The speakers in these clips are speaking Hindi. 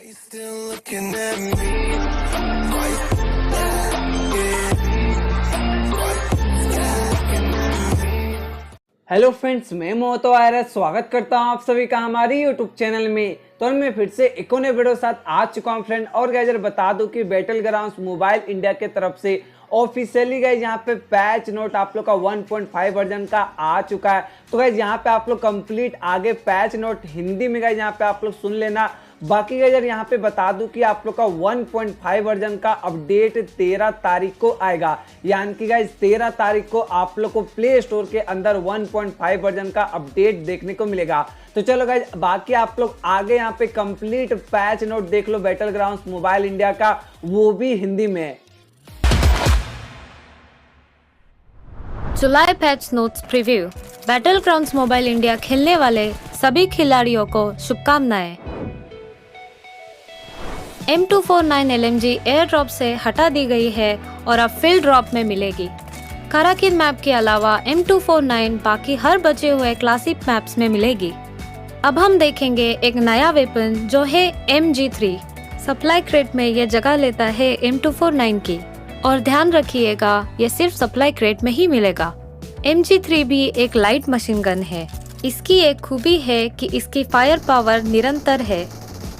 you still looking at me? Why you still looking at me? Hello friends, मैं मोहतो आयरस स्वागत करता हूं आप सभी का हमारी यूट्यूब चैनल में। तो मैं फिर से एक नए वीडियो साथ आ चुका हूं फ्रेंड। और गाइस बता दूं कि बैटल ग्राउंड्स मोबाइल इंडिया के तरफ से ऑफिशियली गाइस यहाँ पे पैच नोट आप लोग का 1.5 वर्जन का आ चुका है। तो गाइस यहाँ पे आप लोग कंप्लीट आगे पैच नोट हिंदी में गाइस यहाँ पे आप लोग सुन लेना। बाकी गाइस यहाँ पे बता दूं कि आप लोग का 1.5 वर्जन का अपडेट 13 तारीख को आएगा। यानी कि गाइस 13 तारीख को आप लोग को प्ले स्टोर के अंदर 1.5 वर्जन का अपडेट देखने को मिलेगा। तो चलो गाइस बाकी आप लोग आगे यहाँ पे कंप्लीट पैच नोट देख लो बैटल ग्राउंड्स मोबाइल इंडिया का, वो भी हिंदी में। July patch notes preview. Battlegrounds Mobile India खेलने वाले सभी खिलाड़ियों को शुभकामनाएं। M249 LMG एयर ड्रॉप से हटा दी गई है और अब फील्ड ड्रॉप में मिलेगी। काराकिन मैप के अलावा M249 बाकी हर बचे हुए क्लासिक मैप्स में मिलेगी। अब हम देखेंगे एक नया वेपन जो है MG3। सप्लाई क्रेट में यह जगह लेता है M249 की, और ध्यान रखिएगा ये सिर्फ सप्लाई क्रेट में ही मिलेगा। MG3 भी एक लाइट मशीन गन है। इसकी एक खूबी है कि इसकी फायर पावर निरंतर है।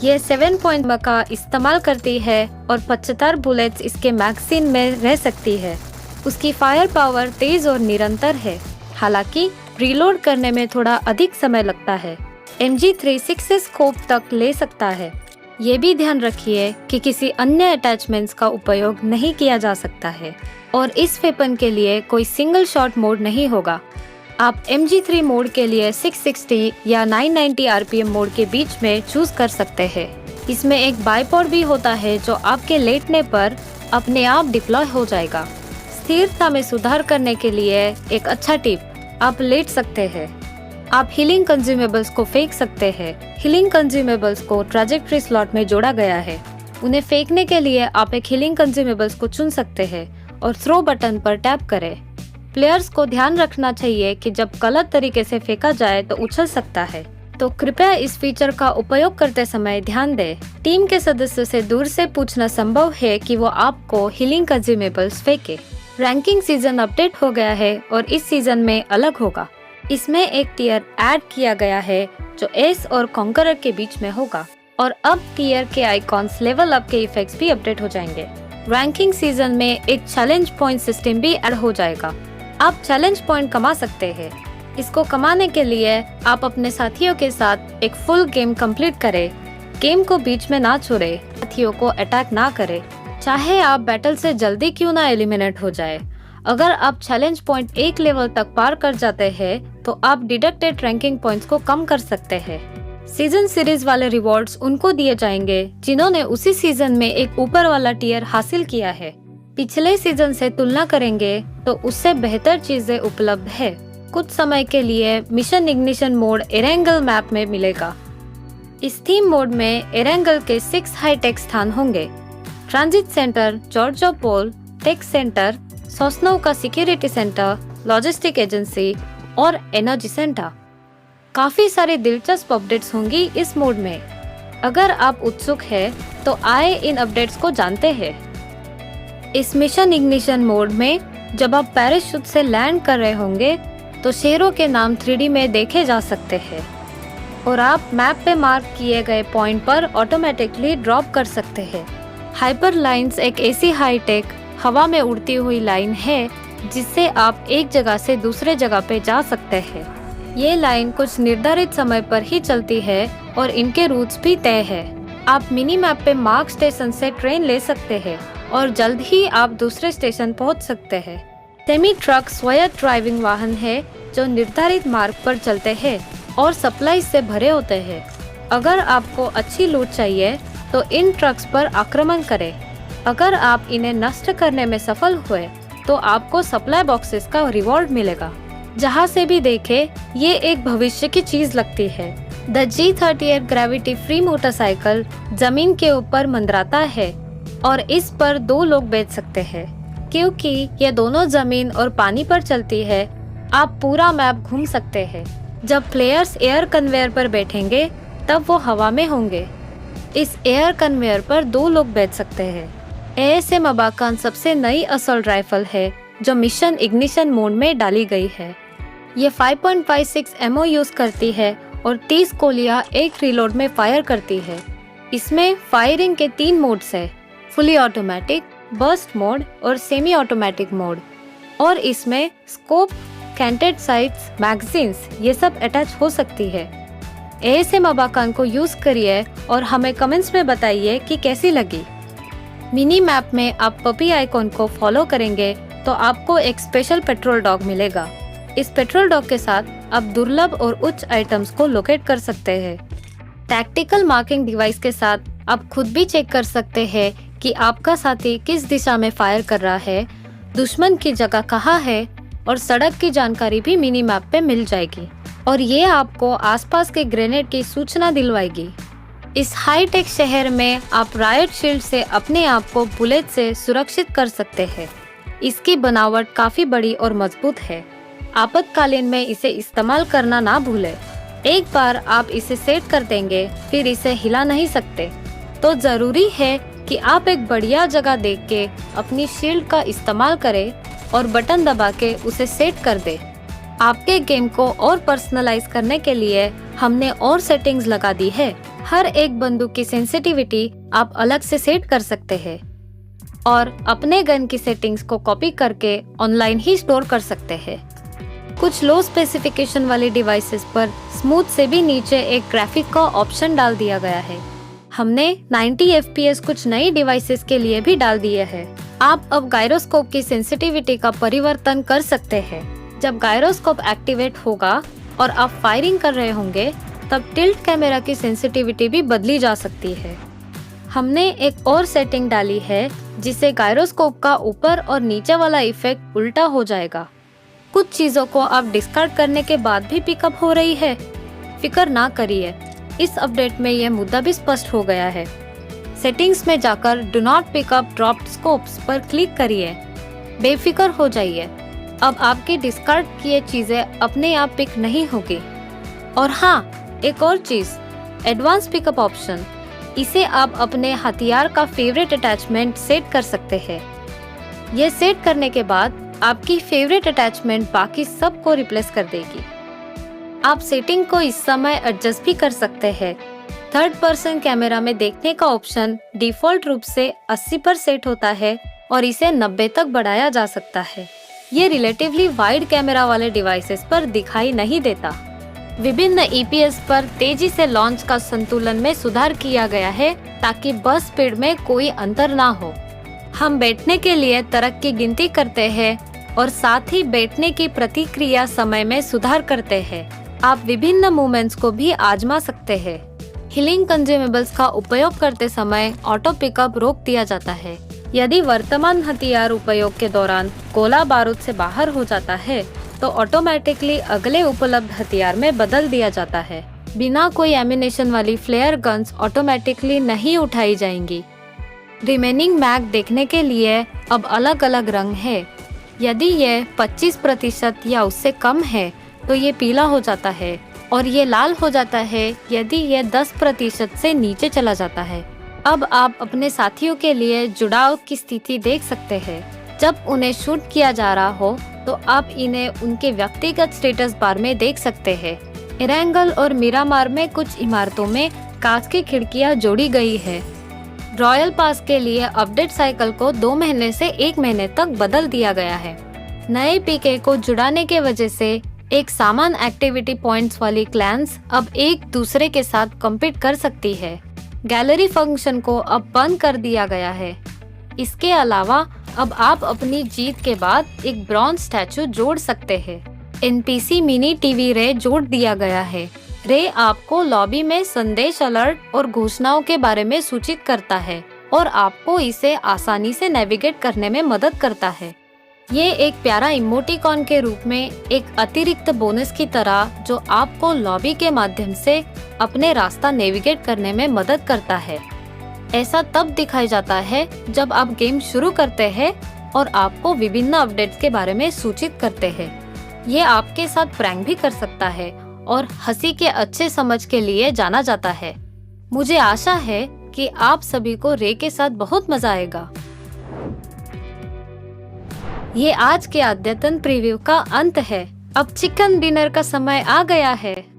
ये 7 पॉइंट का इस्तेमाल करती है और 75 बुलेट्स इसके मैगजीन में रह सकती है। उसकी फायर पावर तेज और निरंतर है, हालांकि रीलोड करने में थोड़ा अधिक समय लगता है। MG3 6 स्कोप तक ले सकता है। ये भी ध्यान रखिए कि किसी अन्य अटैचमेंट्स का उपयोग नहीं किया जा सकता है, और इस वेपन के लिए कोई सिंगल शॉट मोड नहीं होगा। आप MG3 मोड के लिए 660 या 990 RPM मोड के बीच में चूज कर सकते हैं। इसमें एक बाइपोड भी होता है जो आपके लेटने पर अपने आप डिप्लॉय हो जाएगा। स्थिरता में सुधार करने के लिए एक अच्छा टिप, आप लेट सकते हैं। आप हीलिंग कंज्यूमेबल्स को फेंक सकते हैं। हीलिंग कंज्यूमेबल्स को ट्रैजेक्टरी स्लॉट में जोड़ा गया है। उन्हें फेंकने के लिए आप एक हीलिंग कंज्यूमेबल्स को चुन सकते हैं और थ्रो बटन पर टैप करें। प्लेयर्स को ध्यान रखना चाहिए कि जब गलत तरीके से फेंका जाए तो उछल सकता है, तो कृपया इस फीचर का उपयोग करते समय ध्यान दें। टीम के सदस्यों से दूर से पूछना संभव है कि वो आपको हीलिंग कंज्यूमेबल्स फेंके। रैंकिंग सीजन अपडेट हो गया है और इस सीजन में अलग होगा। इसमें एक टियर ऐड किया गया है जो एस और कॉन्करर के बीच में होगा, और अब टियर के आइकॉन्स लेवल अप के इफेक्ट्स भी अपडेट हो जाएंगे। रैंकिंग सीजन में एक चैलेंज पॉइंट सिस्टम भी ऐड हो जाएगा। आप चैलेंज पॉइंट कमा सकते हैं। इसको कमाने के लिए आप अपने साथियों के साथ एक फुल गेम कंप्लीट करें। गेम को बीच में ना छोड़े, साथियों को अटैक ना करें, चाहे आप बैटल से जल्दी क्यों ना एलिमिनेट हो जाए। अगर आप चैलेंज पॉइंट एक लेवल तक पार कर जाते हैं तो आप डिडक्टेड रैंकिंग पॉइंट्स को कम कर सकते हैं। सीजन सीरीज वाले रिवॉर्ड्स उनको दिए जाएंगे जिन्होंने उसी सीजन में एक ऊपर वाला टियर हासिल किया है। पिछले सीजन से तुलना करेंगे तो उससे बेहतर चीजें उपलब्ध है। कुछ समय के लिए mission ignition mode Erangel map में मिलेगा। इस थीम मोड में एरेंगल के 6 हाईटेक स्थान होंगे। ट्रांजिट सेंटर, जॉर्जोपोल टेक सेंटर, सोस्नो का सिक्योरिटी सेंटर, लॉजिस्टिक एजेंसी और एनर्जी सेंटर। काफी सारे दिलचस्प अपडेट्स होंगी इस मोड में। अगर आप उत्सुक हैं तो आए इन अपडेट्स को जानते हैं। इस मिशन इग्निशन मोड में जब आप पैराशूट से लैंड कर रहे होंगे तो शेरों के नाम 3D में देखे जा सकते हैं, और आप मैप पे मार्क किए गए पॉइंट पर ऑटोमेटिकली ड्रॉप कर सकते हैं। हाइपर लाइन्स एक ऐसी हाईटेक हवा में उड़ती हुई लाइन है जिससे आप एक जगह से दूसरे जगह पे जा सकते हैं। ये लाइन कुछ निर्धारित समय पर ही चलती है और इनके रूट्स भी तय है। आप मिनी मैप पे मार्क स्टेशन से ट्रेन ले सकते हैं और जल्द ही आप दूसरे स्टेशन पहुंच सकते हैं। सेमी ट्रक स्वायत्त ड्राइविंग वाहन है जो निर्धारित मार्ग पर चलते हैं और सप्लाई से भरे होते हैं। अगर आपको अच्छी लूट चाहिए तो इन ट्रक्स पर आक्रमण करें। अगर आप इन्हें नष्ट करने में सफल हुए तो आपको सप्लाई बॉक्सेस का रिवॉर्ड मिलेगा। जहां से भी देखे ये एक भविष्य की चीज लगती है। The G38 gravity free motorcycle जमीन के ऊपर मंडराता है और इस पर 2 लोग बैठ सकते हैं। क्योंकि ये दोनों जमीन और पानी पर चलती है, आप पूरा मैप घूम सकते हैं। जब प्लेयर्स एयर कन्वेयर पर बैठेंगे तब वो हवा में होंगे। इस एयर कन्वेयर पर 2 लोग बैठ सकते हैं। ASM अबाकान सबसे नई असॉल्ट राइफल है जो मिशन इग्निशन मोड में डाली गई है। ये 5.56 एमओ यूज करती है और 30 गोलियां एक रिलोड में फायर करती है। इसमें फायरिंग के 3 मोड्स है, फुली ऑटोमेटिक, बर्स्ट मोड और सेमी ऑटोमेटिक मोड। और इसमें स्कोप, कैंटेड साइट्स, मैगजीन्स ये सब अटैच हो सकती है। ASM अबाकान को यूज करिए और हमें कमेंट्स में बताइए कि कैसी लगी। मिनी मैप में आप पपी आइकॉन को फॉलो करेंगे तो आपको एक स्पेशल पेट्रोल डॉग मिलेगा। इस पेट्रोल डॉग के साथ आप दुर्लभ और उच्च आइटम्स को लोकेट कर सकते हैं। टैक्टिकल मार्किंग डिवाइस के साथ आप खुद भी चेक कर सकते हैं कि आपका साथी किस दिशा में फायर कर रहा है, दुश्मन की जगह कहाँ है और सड़क की जानकारी भी मिनी मैप पे मिल जाएगी और ये आपको आसपास के ग्रेनेड की सूचना दिलवाएगी। इस हाईटेक शहर में आप रायट शील्ड से अपने आप को बुलेट से सुरक्षित कर सकते हैं। इसकी बनावट काफी बड़ी और मजबूत है। आपातकालीन में इसे इस्तेमाल करना ना भूलें। एक बार आप इसे सेट कर देंगे फिर इसे हिला नहीं सकते, तो जरूरी है कि आप एक बढ़िया जगह देख के अपनी शील्ड का इस्तेमाल करें और बटन दबा के उसे सेट कर दें। आपके गेम को और पर्सनलाइज करने के लिए हमने और सेटिंग्स लगा दी है। हर एक बंदूक की सेंसिटिविटी आप अलग से सेट कर सकते हैं और अपने गन की सेटिंग्स को कॉपी करके ऑनलाइन ही स्टोर कर सकते हैं। कुछ लो स्पेसिफिकेशन वाले डिवाइसेस पर स्मूथ से भी नीचे एक ग्राफिक का ऑप्शन डाल दिया गया है। हमने 90 FPS कुछ नई डिवाइसेस के लिए भी डाल दिए हैं। आप अब गायरोस्कोप की सेंसिटिविटी का परिवर्तन कर सकते हैं। जब गायरोस्कोप एक्टिवेट होगा और आप फायरिंग कर रहे होंगे तब टिल्ट कैमरा की सेंसिटिविटी भी बदली जा सकती है। हमने एक और सेटिंग डाली है जिससे गायरोस्कोप का ऊपर और नीचे वाला इफेक्ट उल्टा हो जाएगा। कुछ चीजों को आप डिस्कार्ड करने के बाद भी पिकअप हो रही है। फिक्र ना करिए, इस अपडेट में यह मुद्दा भी स्पष्ट हो गया है। सेटिंग्स में जाकर do not pickup dropped scopes पर क्लिक करिए। बेफिक्र हो जाइए, अब आपकी डिस्कार्ड किए चीजें अपने आप पिक नहीं होगी। और हाँ, एक और चीज, एडवांस पिकअप ऑप्शन, इसे आप अपने हथियार का फेवरेट अटैचमेंट सेट कर सकते हैं। ये सेट करने के बाद आपकी फेवरेट अटैचमेंट बाकी सब को रिप्लेस कर देगी। आप सेटिंग को इस समय एडजस्ट भी कर सकते हैं। थर्ड पर्सन कैमरा में देखने का ऑप्शन डिफॉल्ट रूप से 80 पर सेट होता है और इसे 90 तक बढ़ाया जा सकता है। ये रिलेटिवली वाइड कैमरा वाले डिवाइसेस पर दिखाई नहीं देता। विभिन्न EPS पर तेजी से लॉन्च का संतुलन में सुधार किया गया है ताकि बस स्पीड में कोई अंतर ना हो। हम बैठने के लिए तरक की गिनती करते हैं और साथ ही बैठने की प्रतिक्रिया समय में सुधार करते हैं। आप विभिन्न मूवमेंट्स को भी आजमा सकते हैं। हीलिंग कंज्यूमेबल्स का उपयोग करते समय ऑटो पिकअप रोक दिया जाता है। यदि वर्तमान हथियार उपयोग के दौरान गोला बारूद से बाहर हो जाता है तो ऑटोमेटिकली अगले उपलब्ध हथियार में बदल दिया जाता है। बिना कोई एमिनेशन वाली फ्लेयर गन्स ऑटोमेटिकली नहीं उठाई जाएंगी। रिमेनिंग मैग देखने के लिए अब अलग अलग रंग है। यदि ये 25% या उससे कम है तो ये पीला हो जाता है और ये लाल हो जाता है यदि ये 10% से नीचे चला जाता है। अब आप अपने साथियों के लिए जुड़ाव की स्थिति देख सकते हैं। जब उन्हें शूट किया जा रहा हो तो आप इन्हें उनके व्यक्तिगत स्टेटस बार में देख सकते हैं। इरेंगल और मिरामार में कुछ इमारतों में कांच की खिड़कियां जोड़ी गई है। रॉयल पास के लिए अपडेट साइकिल को 2 महीने से 1 महीने तक बदल दिया गया है। नए पीके को जुड़ाने के वजह से एक समान एक्टिविटी पॉइंट्स वाली क्लैंस अब एक दूसरे के साथ कम्पीट कर सकती है। गैलरी फंक्शन को अब बंद कर दिया गया है। इसके अलावा अब आप अपनी जीत के बाद एक ब्रॉन्ज स्टैचू जोड़ सकते हैं। NPC मिनी टीवी रे जोड़ दिया गया है। रे आपको लॉबी में संदेश, अलर्ट और घोषणाओं के बारे में सूचित करता है और आपको इसे आसानी से नेविगेट करने में मदद करता है। ये एक प्यारा इमोटिकॉन के रूप में एक अतिरिक्त बोनस की तरह जो आपको लॉबी के माध्यम से अपने रास्ता नेविगेट करने में मदद करता है। ऐसा तब दिखाई जाता है जब आप गेम शुरू करते हैं और आपको विभिन्न अपडेट्स के बारे में सूचित करते हैं। ये आपके साथ प्रैंक भी कर सकता है और हंसी के अच्छे समझ के लिए जाना जाता है। मुझे आशा है कि आप सभी को रे के साथ बहुत मजा आएगा। ये आज के अद्यतन प्रीव्यू का अंत है। अब चिकन डिनर का समय आ गया है।